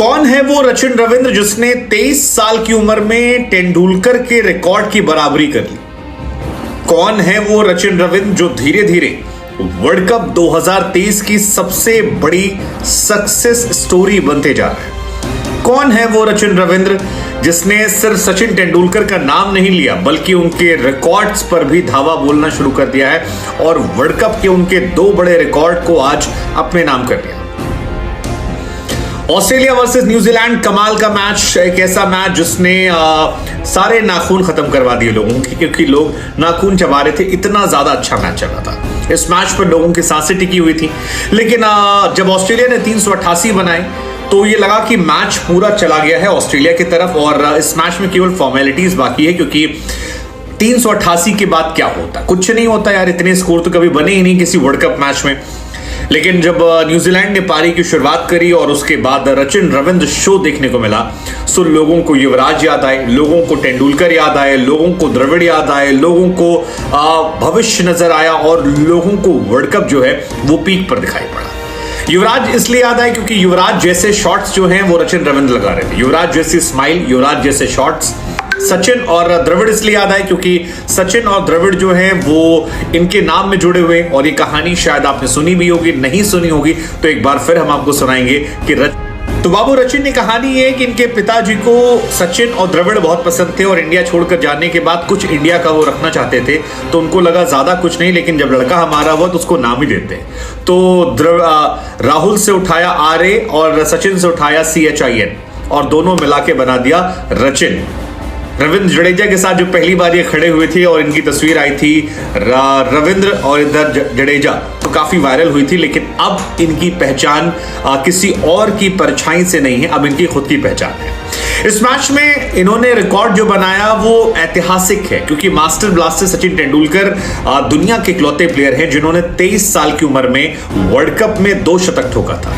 कौन है वो सचिन रविंद्र जिसने 23 साल की उम्र में तेंदुलकर के रिकॉर्ड की बराबरी कर ली? कौन है वो सचिन रविंद्र जो धीरे धीरे वर्ल्ड कप 2023 की सबसे बड़ी सक्सेस स्टोरी बनते जा रहा है? कौन है वो सचिन रविंद्र जिसने सिर्फ सचिन तेंदुलकर का नाम नहीं लिया बल्कि उनके रिकॉर्ड्स पर भी धावा बोलना शुरू कर दिया है और वर्ल्ड कप के उनके दो बड़े रिकॉर्ड को आज अपने नाम कर लिया? ऑस्ट्रेलिया वर्सेस न्यूजीलैंड, कमाल का मैच, एक ऐसा मैच जिसने सारे नाखून खत्म करवा दिए लोगों की, क्योंकि लोग नाखून चबा रहे थे, इतना ज्यादा अच्छा मैच चल रहा था। इस मैच पर लोगों की सांसें टिकी हुई थी, लेकिन जब ऑस्ट्रेलिया ने 388 बनाए तो ये लगा कि मैच पूरा चला गया है ऑस्ट्रेलिया की तरफ और इस मैच में केवल फॉर्मेलिटीज बाकी है, क्योंकि 388 के बाद क्या होता, कुछ नहीं होता यार। इतने स्कोर तो कभी बने ही नहीं किसी वर्ल्ड कप मैच में। लेकिन जब न्यूजीलैंड ने पारी की शुरुआत करी और उसके बाद सचिन रविंद्र शो देखने को मिला, सो लोगों को युवराज याद आए, लोगों को तेंदुलकर याद आए, लोगों को द्रविड़ याद आए, लोगों को भविष्य नजर आया और लोगों को वर्ल्ड कप जो है वो पीक पर दिखाई पड़ा। युवराज इसलिए याद आए क्योंकि युवराज जैसे शॉट्स जो हैं वो सचिन रविंद्र लगा रहे थे। युवराज जैसी स्माइल, युवराज जैसे शॉट्स सचिन और द्रविड़ इसलिए याद आए क्योंकि सचिन और द्रविड़ जो हैं वो इनके नाम में जुड़े हुए, और ये कहानी शायद आपने सुनी भी होगी, नहीं सुनी होगी तो एक बार फिर हम आपको सुनाएंगे कि तो बाबू सचिन की कहानी है कि इनके पिताजी को सचिन और द्रविड़ बहुत पसंद थे और इंडिया छोड़कर जाने के बाद कुछ इंडिया का वो रखना चाहते थे, तो उनको लगा ज्यादा कुछ नहीं, लेकिन जब लड़का हमारा हुआ तो उसको नाम ही देते। तो राहुल से उठाया RA और सचिन से उठाया CHIN और दोनों मिला के बना दिया रचिन। रविंद्र जडेजा के साथ जो पहली बार ये खड़े हुए थे और इनकी तस्वीर आई थी रविंद्र और इधर जडेजा, तो काफी वायरल हुई थी, लेकिन अब इनकी पहचान किसी और की परछाई से नहीं है, अब इनकी खुद की पहचान है। इस मैच में इन्होंने रिकॉर्ड जो बनाया वो ऐतिहासिक है, क्योंकि मास्टर ब्लास्टर सचिन तेंदुलकर दुनिया के इकलौते प्लेयर हैं जिन्होंने 23 साल की उम्र में वर्ल्ड कप में 2 शतक ठोका था,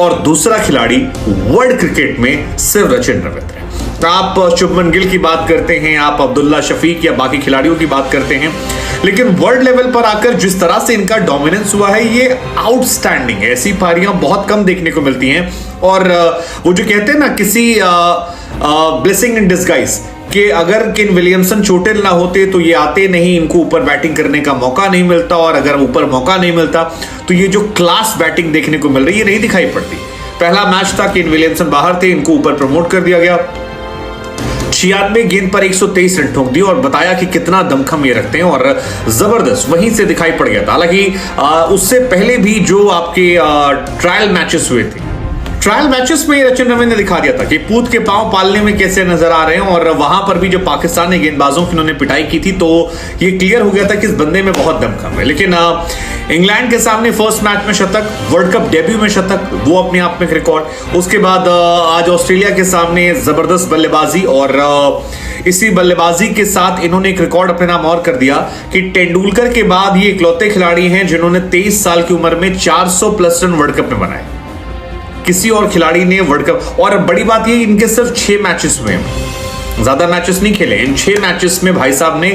और दूसरा खिलाड़ी वर्ल्ड क्रिकेट में सिर्फ सचिन रविंद्र है। आप शुभमन गिल की बात करते हैं, आप अब्दुल्ला शफीक या बाकी खिलाड़ियों की बात करते हैं, लेकिन वर्ल्ड लेवल पर आकर जिस तरह से इनका डोमिनेंस हुआ है ये आउटस्टैंडिंग है। ऐसी पारियां बहुत कम देखने को मिलती हैं, और वो जो कहते हैं ना किसी ब्लेसिंग इन डिस्गाइज कि अगर केन विलियमसन चोटिल ना होते तो ये आते नहीं, इनको ऊपर बैटिंग करने का मौका नहीं मिलता, और अगर ऊपर मौका नहीं मिलता तो ये जो क्लास बैटिंग देखने को मिल रही है नहीं दिखाई पड़ती। पहला मैच था, केन विलियमसन बाहर थे, इनको ऊपर प्रमोट कर दिया गया, 96 गेंद पर 123 रन ठोक दिए और बताया कि कितना दमखम ये रखते हैं, और जबरदस्त वहीं से दिखाई पड़ गया था। हालांकि उससे पहले भी जो आपके ट्रायल मैचेस हुए थे, ट्रायल मैचेस में सचिन रविंद्र ने दिखा दिया था कि पूत के पांव पालने में कैसे नजर आ रहे हैं, और वहां पर भी जो पाकिस्तानी गेंदबाजों की उन्होंने पिटाई की थी तो ये क्लियर हो गया था कि इस बंदे में बहुत दमखम है। लेकिन इंग्लैंड के सामने फर्स्ट मैच में शतक, वर्ल्ड कप डेब्यू में शतक, वो अपने आप में एक रिकॉर्ड। उसके बाद आज ऑस्ट्रेलिया के सामने जबरदस्त बल्लेबाजी, और इसी बल्लेबाजी के साथ इन्होंने एक रिकॉर्ड अपने नाम और कर दिया कि तेंदुलकर के बाद ये इकलौते खिलाड़ी हैं जिन्होंने 23 साल की उम्र में 400 प्लस रन वर्ल्ड कप में बनाए। किसी और खिलाड़ी ने वर्ल्ड कप, और बड़ी बात ये इनके सिर्फ 6 मैचेस हुए हैं, ज्यादा मैचेस नहीं खेले। इन 6 मैचेस में भाई साहब ने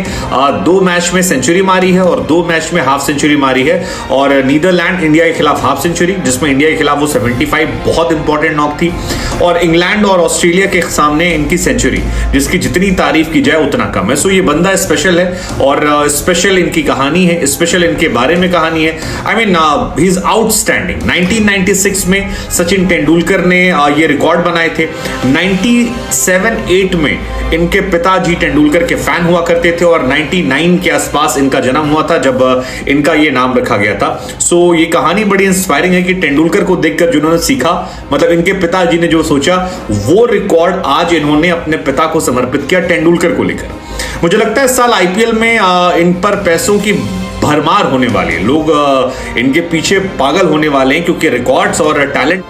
2 मैच में सेंचुरी मारी है और 2 मैच में हाफ सेंचुरी मारी है, और नीदरलैंड इंडिया के खिलाफ हाफ सेंचुरी, जिसमें इंडिया के खिलाफ वो 75 बहुत इंपॉर्टेंट नॉक थी, और इंग्लैंड और ऑस्ट्रेलिया के सामने इनकी सेंचुरी, जिसकी जितनी तारीफ की जाए उतना कम है। सो ये बंदा स्पेशल है, और स्पेशल इनकी कहानी है, स्पेशल इनके बारे में कहानी है। I mean he is outstanding. 1996 में सचिन तेंदुलकर ने ये रिकॉर्ड बनाए थे। 97-8 में इनके पिताजी तेंदुलकर के फैन हुआ करते थे, और 99 के आसपास इनका जन्म हुआ था जब इनका ये नाम रखा गया था। सो ये कहानी बड़ी इंस्पायरिंग है कि तेंदुलकर को देखकर जिन्होंने सीखा, मतलब इनके पिताजी ने जो सोचा वो रिकॉर्ड आज इन्होंने अपने पिता को समर्पित किया तेंदुलकर को लेकर। मुझे लगता है इस साल IPL में इन पर पैसों की भरमार होने वाली है, लोग इनके पीछे पागल होने वाले हैं, क्योंकि रिकॉर्ड्स और टैलेंट।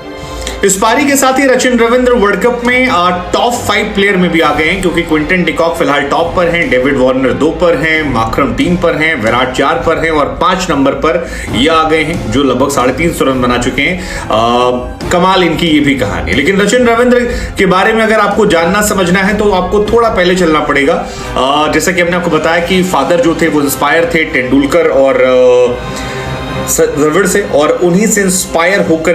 इस पारी के साथ ही सचिन रविंद्र वर्ल्ड कप में टॉप 5 प्लेयर में भी आ गए हैं, क्योंकि क्विंटन डिकॉक फिलहाल टॉप पर हैं, डेविड वार्नर 2 पर हैं, मार्करम 3 पर हैं, विराट 4 पर हैं, और 5 नंबर पर ये आ गए हैं जो लगभग 350 रन बना चुके हैं। कमाल इनकी ये भी कहानी। लेकिन सचिन रविंद्र के बारे में अगर आपको जानना समझना है तो आपको थोड़ा पहले चलना पड़ेगा। जैसा कि हमने आपको बताया कि फादर जो थे वो इंस्पायर थे तेंदुलकर और द्रविड़ से, और उन्हीं से इंस्पायर होकर